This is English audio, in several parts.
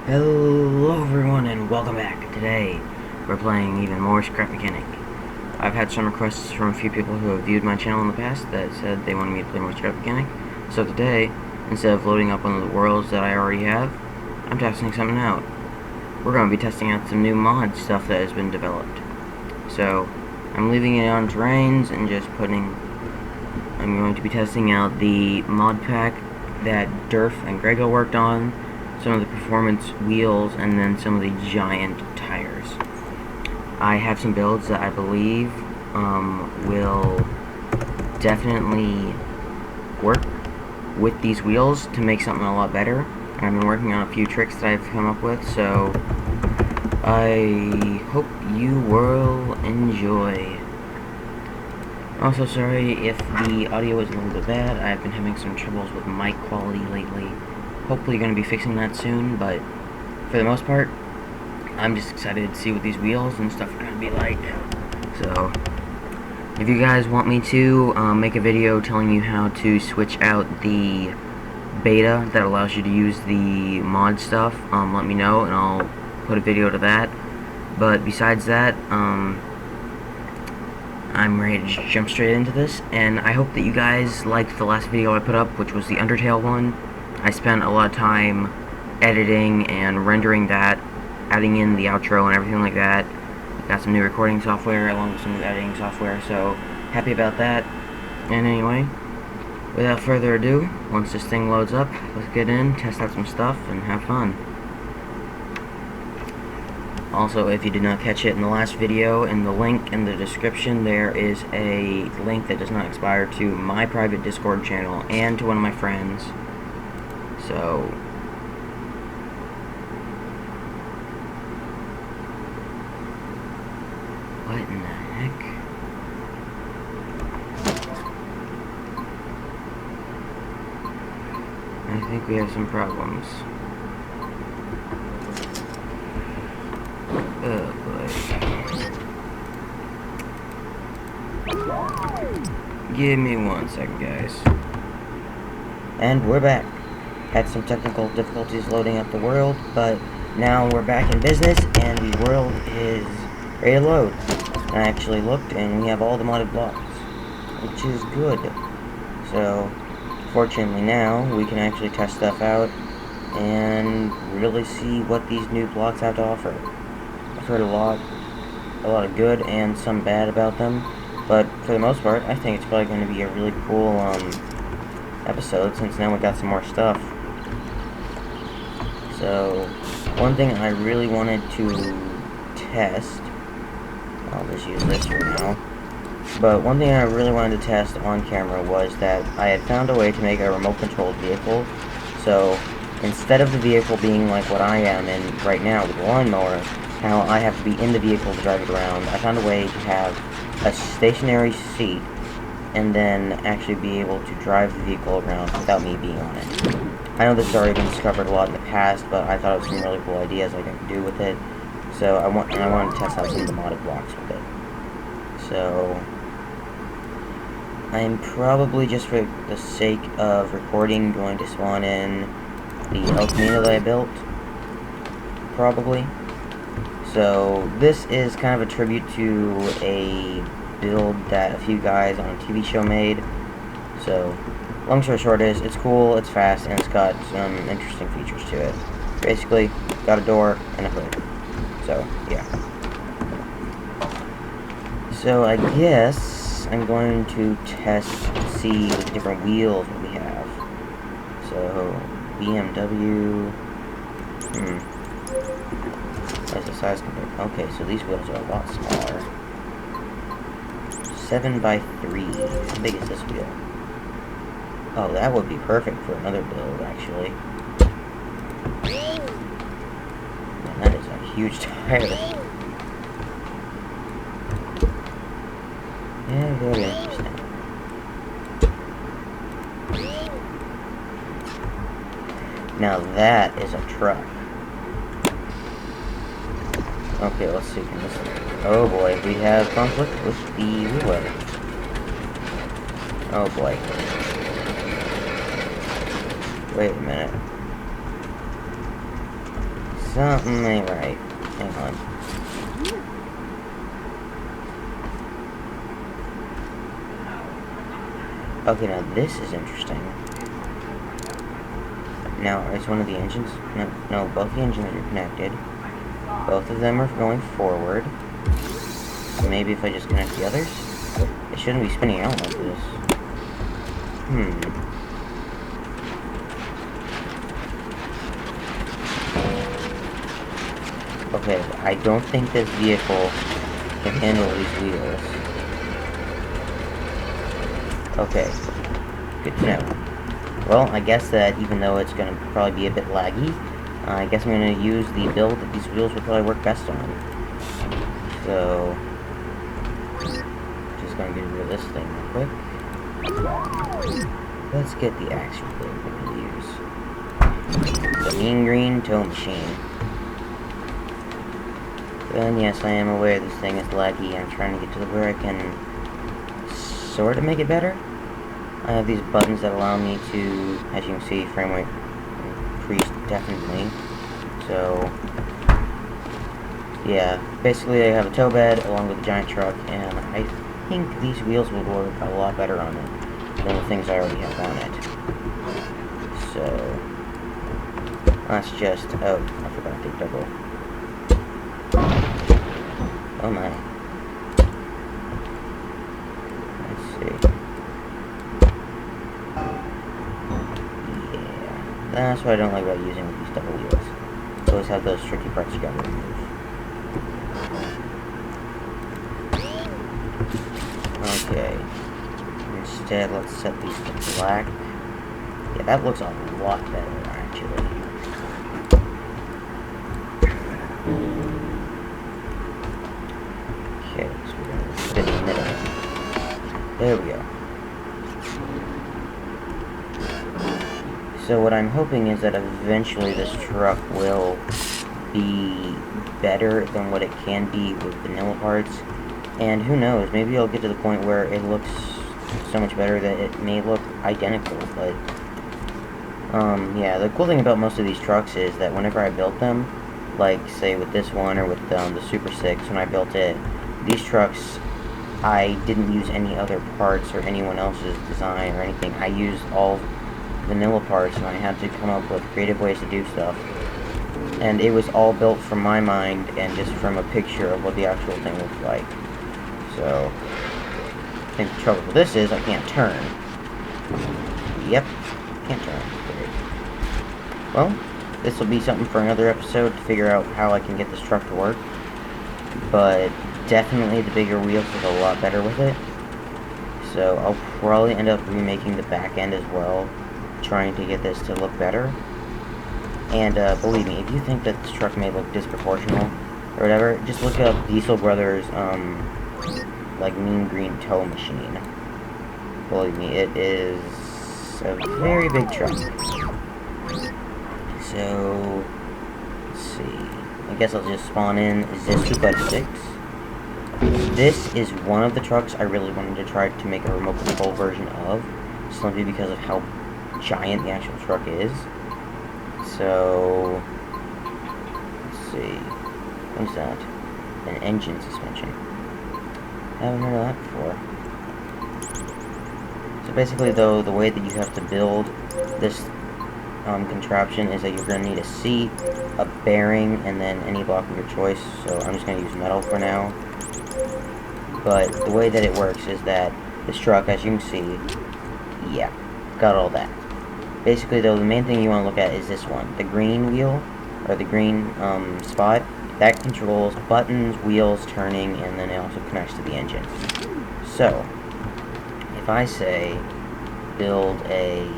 Hello everyone and welcome back. Today we're playing even more Scrap Mechanic. I've had some requests from a few people who have viewed my channel in the past that said they wanted me to play more Scrap Mechanic. So today, instead of loading up one of the worlds that I already have, I'm testing something out. We're going to be testing out some new mod stuff that has been developed. So I'm leaving it on terrains and just I'm going to be testing out the mod pack that Durf and Grego worked on, some of the performance wheels, and then some of the giant tires. I have some builds that I believe will definitely work with these wheels to make something a lot better. I've been working on a few tricks that I've come up with, so I hope you will enjoy. Also, sorry if the audio is a little bit bad. I've been having some troubles with mic quality lately. Hopefully going to be fixing that soon, but for the most part, I'm just excited to see what these wheels and stuff are going to be like. So, if you guys want me to make a video telling you how to switch out the beta that allows you to use the mod stuff, let me know and I'll put a video to that. But besides that, I'm ready to just jump straight into this, and I hope that you guys liked the last video I put up, which was the Undertale one. I spent a lot of time editing and rendering that, adding in the outro and everything like that. Got some new recording software along with some new editing software, so happy about that. And anyway, without further ado, once this thing loads up, let's get in, test out some stuff, and have fun. Also, if you did not catch it in the last video, in the link in the description, there is a link that does not expire to my private Discord channel and to one of my friends. So, what in the heck? I think we have some problems. Oh boy. Give me 1 second, guys. And we're back. Had some technical difficulties loading up the world, but now we're back in business and the world is ready to load. I actually looked and we have all the modded blocks, which is good. So, fortunately now we can actually test stuff out and really see what these new blocks have to offer. I've heard a lot of good and some bad about them, but for the most part I think it's probably going to be a really cool episode, since now we got some more stuff. So, one thing I really wanted to test, I'll just use this for now, but one thing I really wanted to test on camera was that I had found a way to make a remote controlled vehicle. So, instead of the vehicle being like what I am in right now with the lawnmower, how I have to be in the vehicle to drive it around, I found a way to have a stationary seat and then actually be able to drive the vehicle around without me being on it. I know this has already been discovered a lot in the past, but I thought it was some really cool ideas I could do with it. So I wanted to test out some of the modded blocks with it. So I'm probably, just for the sake of recording, going to spawn in the El Camino that I built. Probably. So this is kind of a tribute to a build that a few guys on a TV show made. So, long story short is, it's cool, it's fast, and it's got some interesting features to it. Basically, got a door and a hood. So, yeah. So, I guess I'm going to see with the different wheels what we have. So, BMW. What's the size compared? Okay, so these wheels are a lot smaller. 7 by 3. How big is this wheel? Oh, that would be perfect for another build, actually. Man, that is a huge tire. Yeah, very interesting. Now that is a truck. Okay, let's see. Oh boy, we have conflict with the wheel. Oh boy. Wait a minute. Something ain't right. Hang on. Okay, now this is interesting. Now, is one of the engines... No, both the engines are connected. Both of them are going forward. So maybe if I just connect the others? It shouldn't be spinning out like this. Okay, I don't think this vehicle can handle these wheels. Okay, good to know. Well, I guess that even though it's going to probably be a bit laggy, I guess I'm going to use the build that these wheels will probably work best on. So, just going to get rid of this thing real quick. Let's get the actual build we're going to use. The mean green tow machine. And yes, I am aware this thing is laggy. I'm trying to get to where I can sort of make it better. I have these buttons that allow me to, as you can see, frame rate increased definitely. So, yeah, basically I have a tow bed along with a giant truck, and I think these wheels would work a lot better on it than the things I already have on it. So, that's just, oh, I forgot to take double. Oh my. Let's see. Yeah. That's what I don't like about using these double wheels. You always have those tricky parts you gotta remove. Okay. Instead, let's set these to black. Yeah, that looks a lot better, actually. Okay, so we're gonna fit in the middle. There we go. So what I'm hoping is that eventually this truck will be better than what it can be with vanilla parts. And who knows, maybe I'll get to the point where it looks so much better that it may look identical, but yeah, the cool thing about most of these trucks is that whenever I built them, like say with this one or with the Super 6, when I built it, these trucks, I didn't use any other parts or anyone else's design or anything. I used all vanilla parts, and I had to come up with creative ways to do stuff. And it was all built from my mind and just from a picture of what the actual thing looked like. So, I think the trouble with this is I can't turn. Yep, can't turn. Great. Well, this will be something for another episode to figure out how I can get this truck to work. But definitely the bigger wheels look a lot better with it. So I'll probably end up remaking the back end as well, trying to get this to look better. And believe me, if you think that this truck may look disproportional or whatever, just look up Diesel Brothers like mean green tow machine. Believe me, it is a very big truck. So let's see. I guess I'll just spawn in Zesty6. This is one of the trucks I really wanted to try to make a remote control version of, simply because of how giant the actual truck is. So, let's see. What is that? An engine suspension. I haven't heard of that before. So basically, though, the way that you have to build this contraption is that you're going to need a seat, a bearing, and then any block of your choice. So I'm just going to use metal for now. But the way that it works is that this truck, as you can see, yeah, got all that. Basically, though, the main thing you want to look at is this one. The green wheel, or the green spot, that controls buttons, wheels, turning, and then it also connects to the engine. So, if I say, build a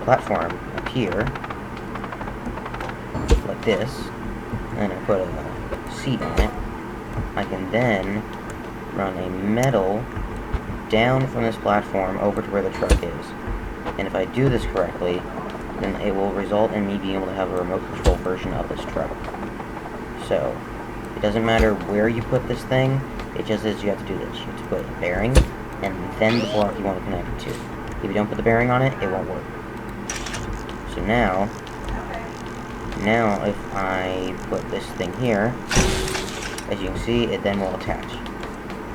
platform up here, like this, and I put a seat on it, I can then run a metal down from this platform over to where the truck is. And if I do this correctly, then it will result in me being able to have a remote control version of this truck. So, it doesn't matter where you put this thing, it just is you have to do this. You have to put a bearing, and then the block you want to connect it to. If you don't put the bearing on it, it won't work. So now, Now, if I put this thing here, as you can see, it then will attach.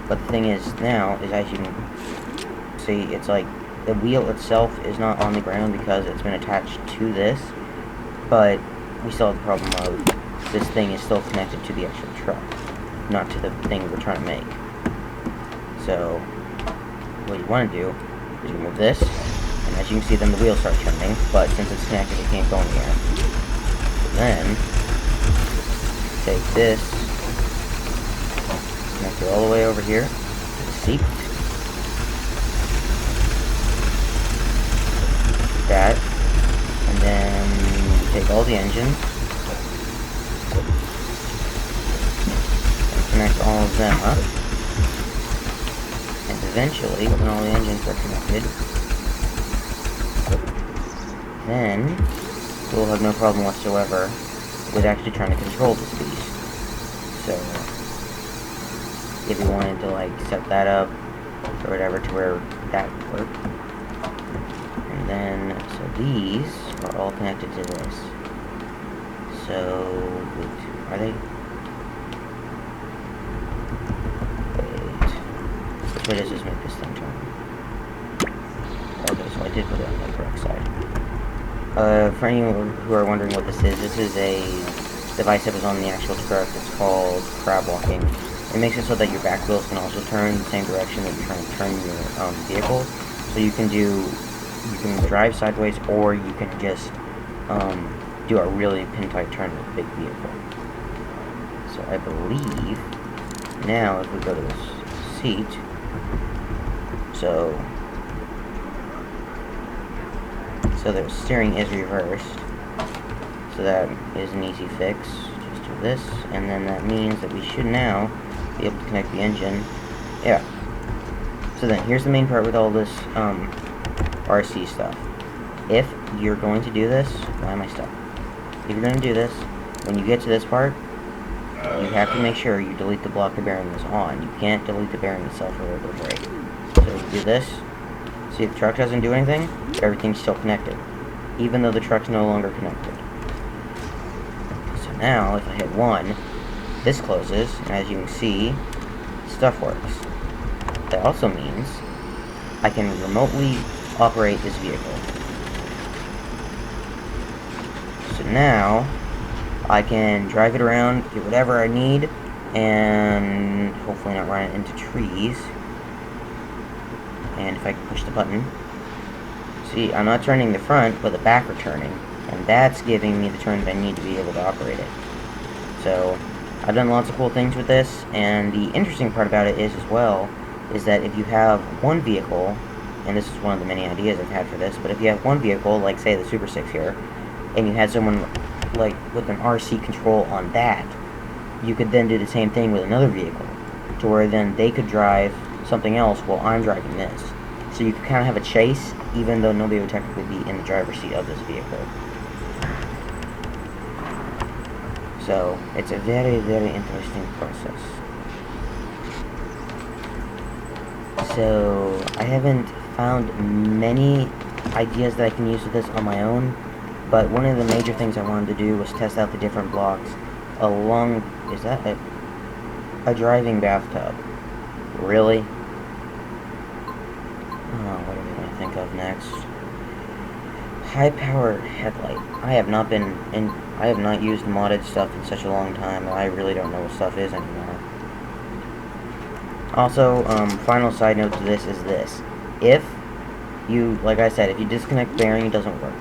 But the thing is now, is as you can see, it's like the wheel itself is not on the ground because it's been attached to this, but we still have the problem of this thing is still connected to the actual truck, not to the thing we're trying to make. So, what you want to do is remove this, and as you can see, then the wheels start turning, but since it's connected, it can't go anywhere. So then, take this, connect it all the way over here to the seat. That, and then you take all the engines, and connect all of them up. And eventually, when all the engines are connected, then we'll have no problem whatsoever with actually trying to control this beast. So, if you wanted to like set that up or whatever to where that would work. And then, so these are all connected to this. So, wait, are they? Which way does this make this thing turn? Okay, so I did put it on the correct side. For anyone who are wondering what this is a device that was on the actual truck. It's called crab walking. It makes it so that your back wheels can also turn in the same direction that you're trying to turn your vehicle. So you can drive sideways, or you can just do a really pin-tight turn with a big vehicle. So I believe now if we go to this seat, so the steering is reversed, so that is an easy fix. Just do this, and then that means that we should now be able to connect the engine. Yeah. So then here's the main part with all this RC stuff. If you're going to do this, why am I stuck? If you're going to do this, when you get to this part, you have to make sure you delete the block the bearing is on. You can't delete the bearing itself or it will break. So you do this. See, if the truck doesn't do anything, everything's still connected, even though the truck's no longer connected. So now, if I hit 1, this closes, and as you can see, stuff works. That also means I can remotely operate this vehicle. So now, I can drive it around, do whatever I need, and hopefully not run it into trees. And if I can push the button, see, I'm not turning the front, but the back are turning, and that's giving me the turn that I need to be able to operate it. So, I've done lots of cool things with this, and the interesting part about it is, as well, is that if you have one vehicle, and this is one of the many ideas I've had for this, but if you have one vehicle, like say the Super 6 here, and you had someone like with an RC control on that, you could then do the same thing with another vehicle, to where then they could drive something else while I'm driving this. So you could kind of have a chase, even though nobody would technically be in the driver's seat of this vehicle. So, it's a very, very interesting process. So, I haven't found many ideas that I can use with this on my own, but one of the major things I wanted to do was test out the different blocks along... Is that a driving bathtub? Really? Oh, what are we going to think of next? High-powered headlight. I have not used modded stuff in such a long time that I really don't know what stuff is anymore. Also, final side note to this is this. If you, like I said, if you disconnect bearing, it doesn't work.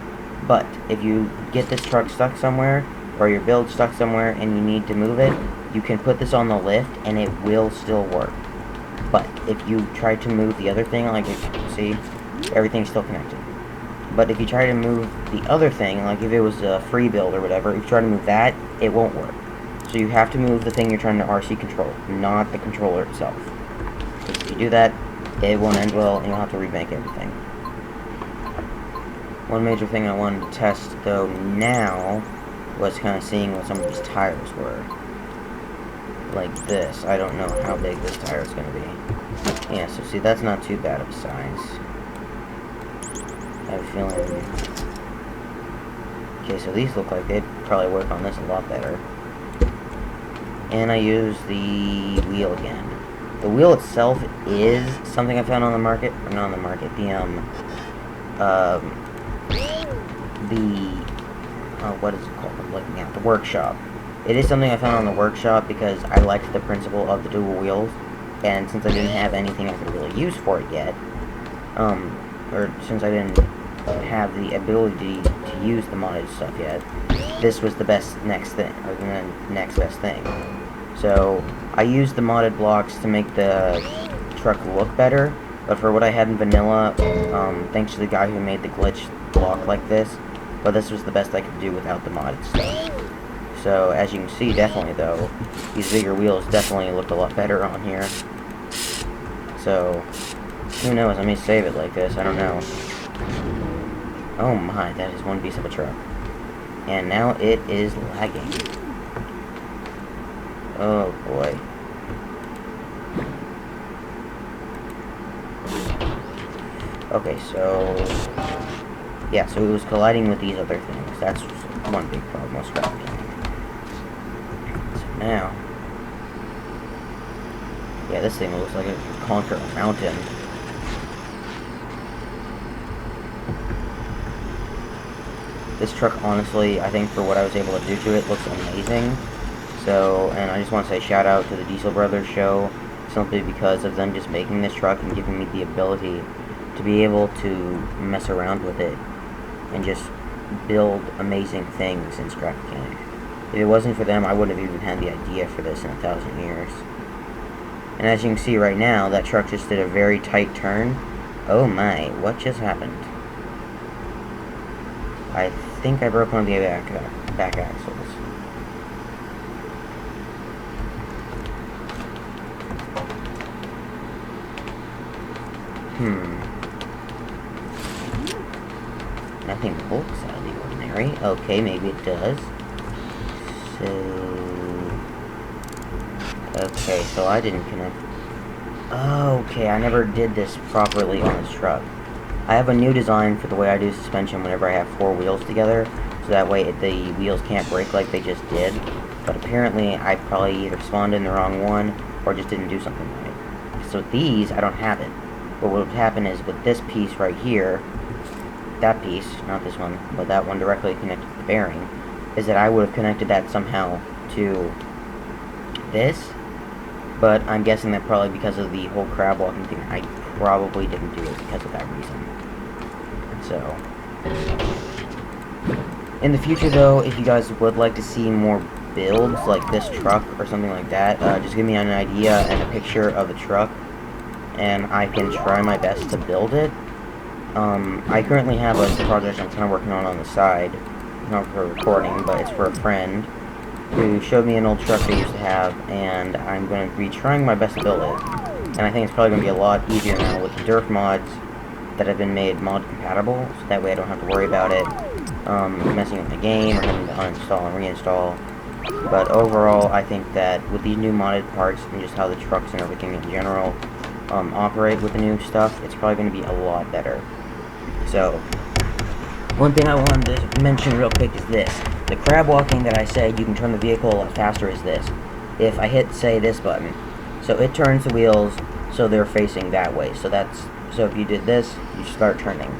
But if you get this truck stuck somewhere, or your build stuck somewhere, and you need to move it, you can put this on the lift, and it will still work. But if you try to move the other thing, like you can see, everything's still connected. But if you try to move the other thing, like if it was a free build or whatever, if you try to move that, it won't work. So you have to move the thing you're trying to RC control, not the controller itself. Because if you do that, it won't end well, and you'll have to remake everything. One major thing I wanted to test, though, now, was kind of seeing what some of these tires were. Like this. I don't know how big this tire is going to be. Yeah, so see, that's not too bad of a size. I have a feeling... Okay, so these look like they'd probably work on this a lot better. And I use the wheel again. The wheel itself is something I found on the market, or not on the market, what is it called? I'm looking at the workshop. It is something I found on the workshop because I liked the principle of the dual wheels, and since I didn't have anything I could really use for it yet, or since I didn't have the ability to use the modded stuff yet, this was the next best thing. So I used the modded blocks to make the truck look better, but for what I had in vanilla, thanks to the guy who made the glitch block like this, but this was the best I could do without the modded stuff. So as you can see, definitely though, these bigger wheels definitely look a lot better on here. So who knows? I may save it like this. I don't know. Oh my, that is one piece of a truck. And now it is lagging. Oh boy. Okay, so yeah, so it was colliding with these other things. That's one big problem with scrap metal. So now, yeah, this thing looks like it can conquer a mountain. This truck, honestly, I think for what I was able to do to it, looks amazing. So, and I just want to say shout out to the Diesel Brothers show, simply because of them just making this truck and giving me the ability to be able to mess around with it and just build amazing things in Scrap Mechanic. If it wasn't for them, I wouldn't have even had the idea for this in 1,000 years. And as you can see right now, that truck just did a very tight turn. Oh my, what just happened? I think I broke one of the back axles. Nothing looks out of the ordinary. Okay, maybe it does. Okay, so I didn't connect. Okay, I never did this properly on this truck. I have a new design for the way I do suspension whenever I have 4 wheels together, so that way the wheels can't break like they just did. But apparently, I probably either spawned in the wrong one, or just didn't do something right. So these, I don't have it. But what would happen is with this piece right here, that piece, not this one, but that one directly connected to the bearing, is that I would have connected that somehow to this, but I'm guessing that probably because of the whole crab walking thing, I probably didn't do it because of that reason. So, in the future though, if you guys would like to see more builds like this truck or something like that, just give me an idea and a picture of the truck, and I can try my best to build it. I currently have a project I'm kind of working on the side, not for recording, but it's for a friend who showed me an old truck they used to have, and I'm going to be trying my best to build it. And I think it's probably going to be a lot easier now with the dirt mods that have been made mod compatible, so that way I don't have to worry about it messing with the game or having to uninstall and reinstall. But overall, I think that with these new modded parts and just how the trucks and everything in general operate with the new stuff, it's probably going to be a lot better. So, one thing I wanted to mention real quick is this. The crab walking that I said you can turn the vehicle a lot faster is this. If I hit, say, this button, so it turns the wheels so they're facing that way. So if you did this, you start turning.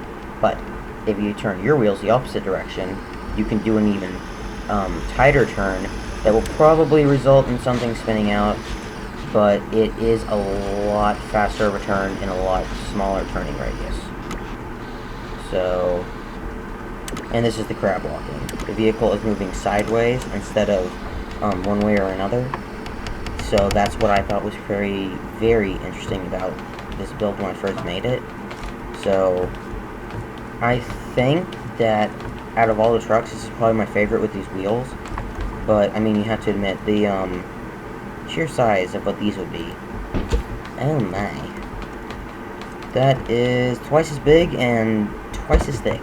But if you turn your wheels the opposite direction, you can do an even tighter turn that will probably result in something spinning out, but it is a lot faster of a turn in a lot smaller turning radius. So, and this is the crab walking. The vehicle is moving sideways instead of one way or another. So that's what I thought was very, very interesting about this build when I first made it. So I think that out of all the trucks, this is probably my favorite with these wheels. But I mean, you have to admit the sheer size of what these would be. Oh my. That is twice as big and twice as thick.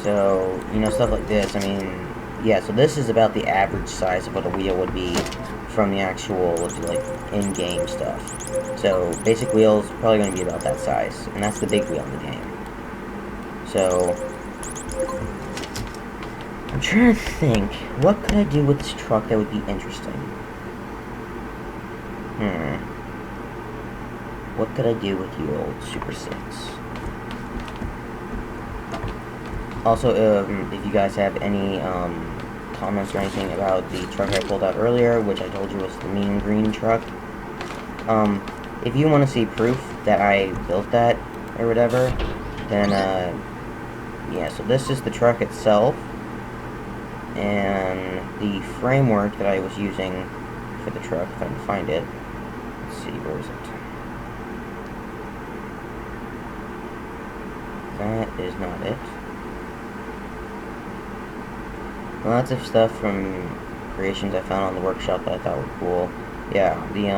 So, you know, stuff like this, I mean, yeah, so this is about the average size of what a wheel would be from the actual, like, in-game stuff. So, basic wheels, probably going to be about that size, and that's the big wheel in the game. So, I'm trying to think, what could I do with this truck that would be interesting? What could I do with the old Super 6? Also, if you guys have any comments or anything about the truck I pulled out earlier, which I told you was the mean green truck, if you want to see proof that I built that or whatever, then yeah, so this is the truck itself, and the framework that I was using for the truck, if I can find it. Let's see, where is it? That is not it. Lots of stuff from creations I found on the workshop that I thought were cool. Yeah, the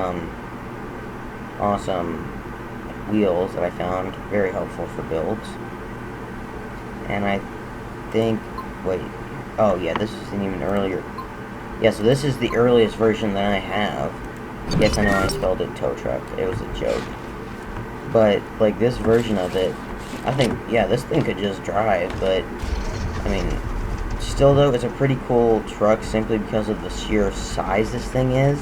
awesome wheels that I found, very helpful for builds. And I think, wait, oh yeah, this is an even earlier. Yeah, so this is the earliest version that I have. Yes, I know I spelled it tow truck. It was a joke. But, like, this version of it, I think, yeah, this thing could just drive, but, I mean, still, though, it's a pretty cool truck simply because of the sheer size this thing is.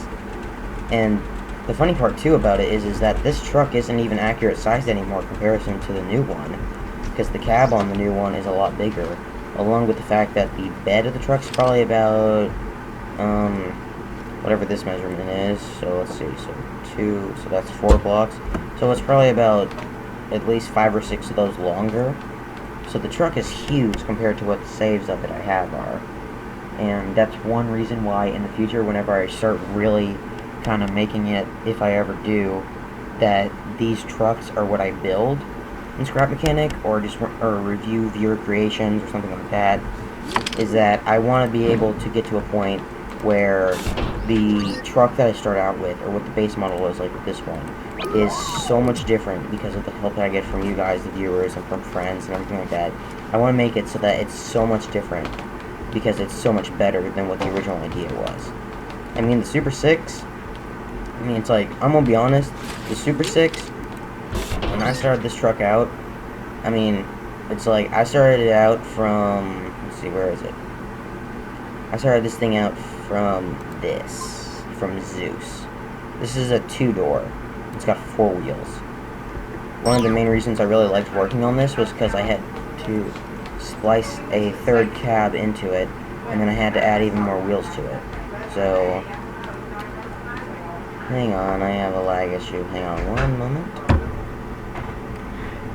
And the funny part, too, about it is that this truck isn't even accurate sized anymore in comparison to the new one. Because the cab on the new one is a lot bigger. Along with the fact that the bed of the truck's probably about, whatever this measurement is. So, let's see, so that's 4 blocks. So it's probably about at least 5 or 6 of those longer. So the truck is huge compared to what the saves of it I have are. And that's one reason why in the future, whenever I start really kind of making it, if I ever do, that these trucks are what I build in Scrap Mechanic, or just review viewer creations or something like that, is that I want to be able to get to a point where the truck that I start out with, or what the base model is, like this one, is so much different because of the help that I get from you guys, the viewers, and from friends and everything like that. I want to make it so that it's so much different because it's so much better than what the original idea was. I mean, the Super 6, I mean, it's like, I'm gonna be honest, the Super 6, when I started this truck out, I mean, it's like, I started it out from, let's see, where is it? I started this thing out from Zeus. This is a 2-door. It's got 4 wheels. One of the main reasons I really liked working on this was because I had to splice a 3rd cab into it, and then I had to add even more wheels to it. So, hang on, I have a lag issue. Hang on one moment.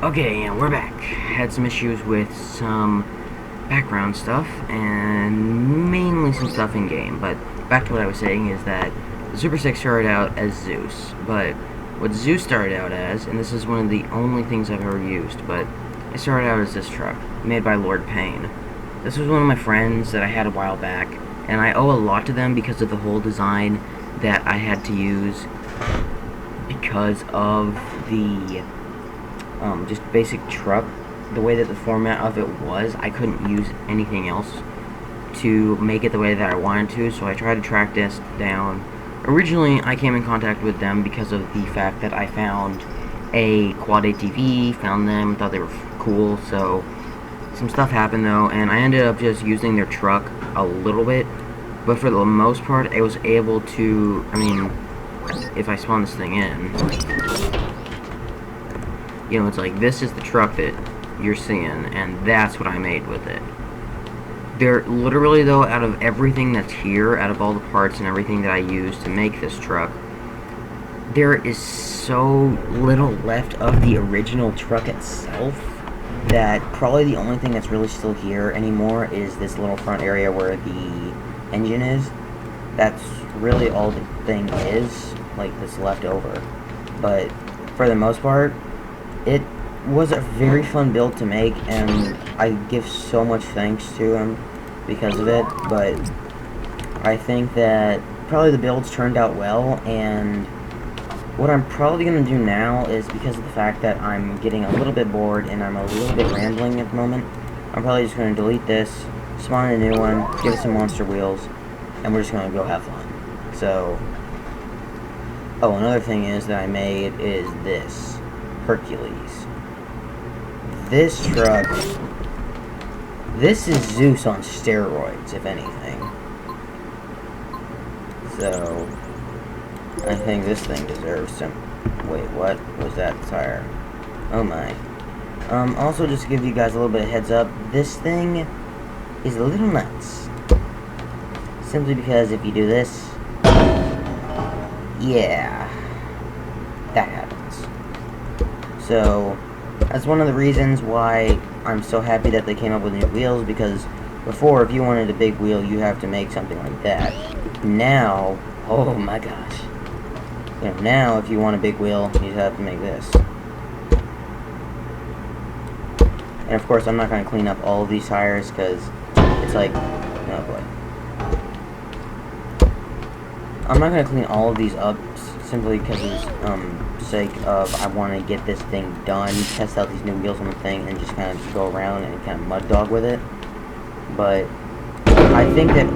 Okay, and we're back. Had some issues with some background stuff, and mainly some stuff in game, but back to what I was saying is that the Super 6 started out as Zeus, but what Zeus started out as, and this is one of the only things I've ever used, but it started out as this truck, made by Lord Payne. This was one of my friends that I had a while back, and I owe a lot to them because of the whole design that I had to use because of the just basic truck. The way that the format of it was, I couldn't use anything else to make it the way that I wanted to, so I tried to track this down. Originally, I came in contact with them because of the fact that I found a Quad ATV, found them, thought they were cool, so some stuff happened though, and I ended up just using their truck a little bit, but for the most part, I was able to, I mean, if I spawn this thing in, you know, it's like, this is the truck that you're seeing, and that's what I made with it. There, literally though, out of everything that's here, out of all the parts and everything that I used to make this truck, there is so little left of the original truck itself that probably the only thing that's really still here anymore is this little front area where the engine is. That's really all the thing is, like, that's left over. But for the most part, it was a very fun build to make, and I give so much thanks to him because of it. But I think that probably the builds turned out well, and what I'm probably going to do now is, because of the fact that I'm getting a little bit bored and I'm a little bit rambling at the moment, I'm probably just going to delete this, spawn a new one, give it some monster wheels, and we're just going to go have fun. So, oh, another thing is that I made is this Hercules. This truck This is Zeus on steroids, if anything. So, I think this thing deserves some... Wait, what was that tire? Oh my. Also, just to give you guys a little bit of heads up, this thing is a little nuts. Simply because if you do this... Yeah. That happens. So, that's one of the reasons why I'm so happy that they came up with new wheels, because before, if you wanted a big wheel, you have to make something like that. Now, oh my gosh. You know, now, if you want a big wheel, you have to make this. And of course, I'm not going to clean up all of these tires, because it's like, oh boy. I'm not going to clean all of these up, simply because of sake of I want to get this thing done, test out these new wheels on the thing, and just kind of go around and kind of mud dog with it. But I think that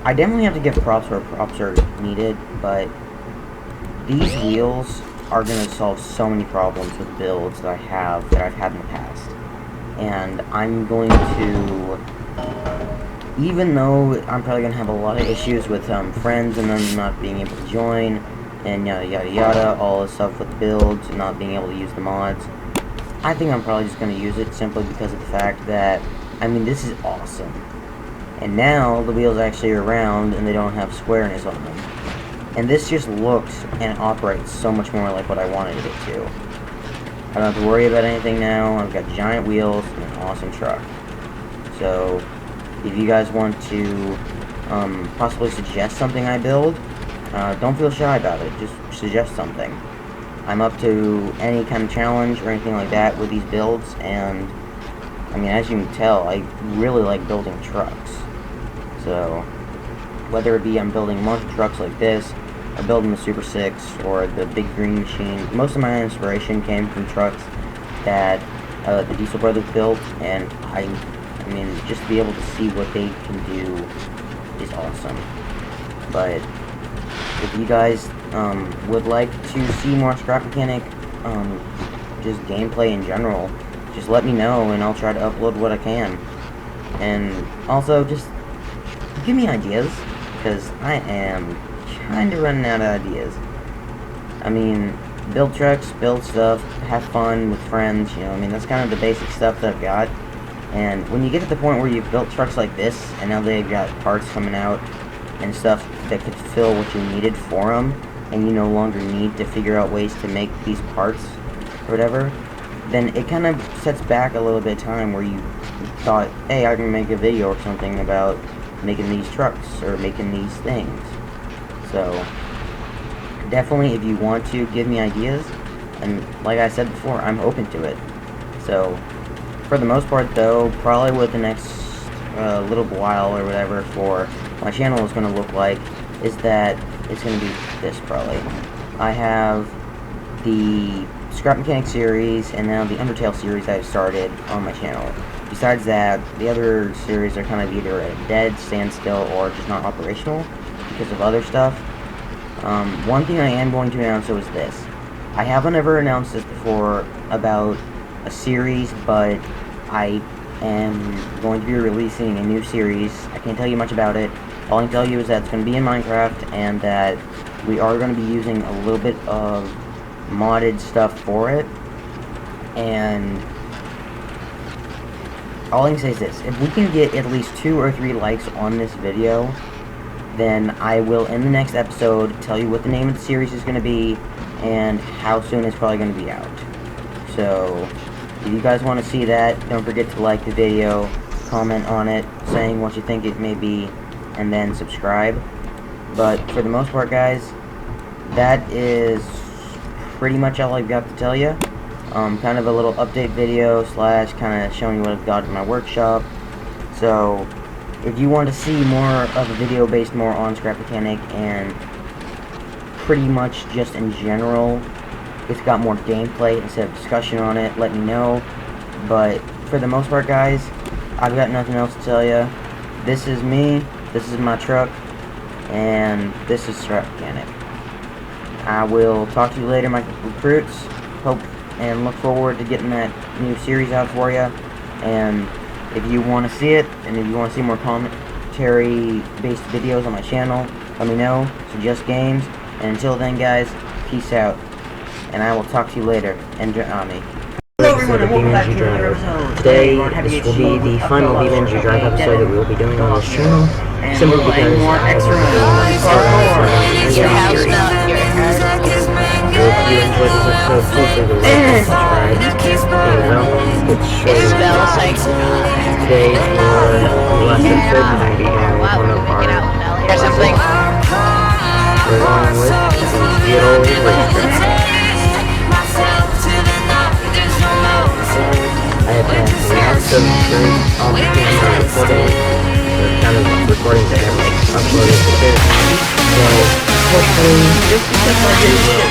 I definitely have to give props where props are needed, but these wheels are going to solve so many problems with builds that I've had in the past. And I'm going to, even though I'm probably going to have a lot of issues with friends and them not being able to join, and yada yada yada, all this stuff with builds, and not being able to use the mods, I think I'm probably just going to use it simply because of the fact that, I mean, this is awesome. And now the wheels actually are round and they don't have squareness on them. And this just looks and operates so much more like what I wanted it to. I don't have to worry about anything now. I've got giant wheels and an awesome truck. So, if you guys want to possibly suggest something I build, don't feel shy about it. Just suggest something. I'm up to any kind of challenge or anything like that with these builds, and I mean, as you can tell, I really like building trucks. So, whether it be I'm building monster trucks like this, or building the Super 6, or the big green machine, most of my inspiration came from trucks that the Diesel Brothers built, and I mean, just to be able to see what they can do is awesome. But if you guys would like to see more Scrap Mechanic, just gameplay in general, just let me know and I'll try to upload what I can. And also, just give me ideas, because I am kind of running out of ideas. I mean, build trucks, build stuff, have fun with friends, you know, I mean, that's kind of the basic stuff that I've got. And when you get to the point where you've built trucks like this, and now they've got parts coming out and stuff that could fill what you needed for them, and you no longer need to figure out ways to make these parts, or whatever, then it kind of sets back a little bit of time where you thought, hey, I can make a video or something about making these trucks, or making these things. So, definitely, if you want to give me ideas, and like I said before, I'm open to it. So, for the most part though, probably what the next little while or whatever for my channel is going to look like is that it's going to be this probably. I have the Scrap Mechanic series and now the Undertale series I've started on my channel. Besides that, the other series are kind of either at a dead standstill or just not operational because of other stuff. One thing I am going to announce though is this. I haven't ever announced this before about a series, but I am going to be releasing a new series. I can't tell you much about it. All I can tell you is that it's going to be in Minecraft, and that we are going to be using a little bit of modded stuff for it. And all I can say is this: if we can get at least 2 or 3 likes on this video, then I will, in the next episode, tell you what the name of the series is going to be and how soon it's probably going to be out. So, if you guys want to see that, don't forget to like the video, comment on it, saying what you think it may be, and then subscribe. But for the most part, guys, that is pretty much all I've got to tell you. Kind of a little update video slash kind of showing you what I've got in my workshop. So, if you want to see more of a video based more on Scrap Mechanic and pretty much just in general, it's got more gameplay instead of discussion on it, let me know. But for the most part, guys, I've got nothing else to tell you. This is me, this is my truck, and this is Scrap Mechanic. I will talk to you later, my recruits. Hope and look forward to getting that new series out for you. And if you want to see it, and if you want to see more commentary-based videos on my channel, let me know. Suggest games. And until then, guys, peace out. And I will talk to you later. Enderknight13. Hello everyone, and welcome back to another episode. Today, this will be the final Energy Drive episode that we will be doing on this channel. Simply because I have been Your house smell, your hair. If you enjoyed this episode, please leave a like and subscribe. And well, it's It smells like today for the last episode, we're going to be going with one of our or something. we're going with the good old racetrack. I have had lots of great on-camera recording, or kind of recordings that I haven't uploaded to this. So, hopefully, this is just like it will.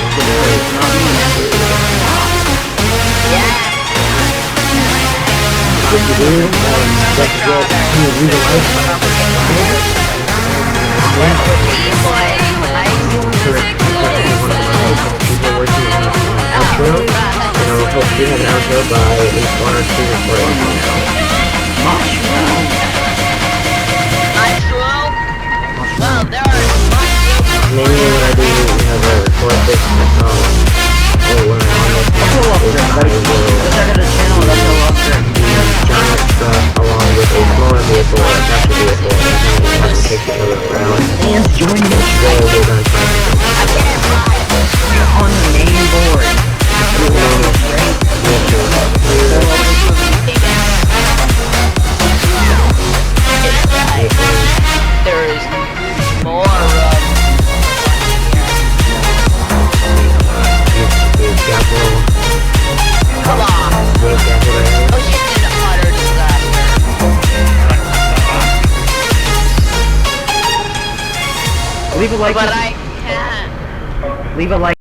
If you do, don't forget to leave a like. People working on an outro. And I hope we have an outro by at least 1 or 2 recordings from now. Well, there are Mainly what I do is whenever I record this, or when I'm on this, is I will giant truck along with a smaller vehicle, a faster vehicle, and take each other around. And join me Today we're going to try on the main board. there's more of come on. Ocean's an utter disaster. Leave a like. But I can't. Leave a like.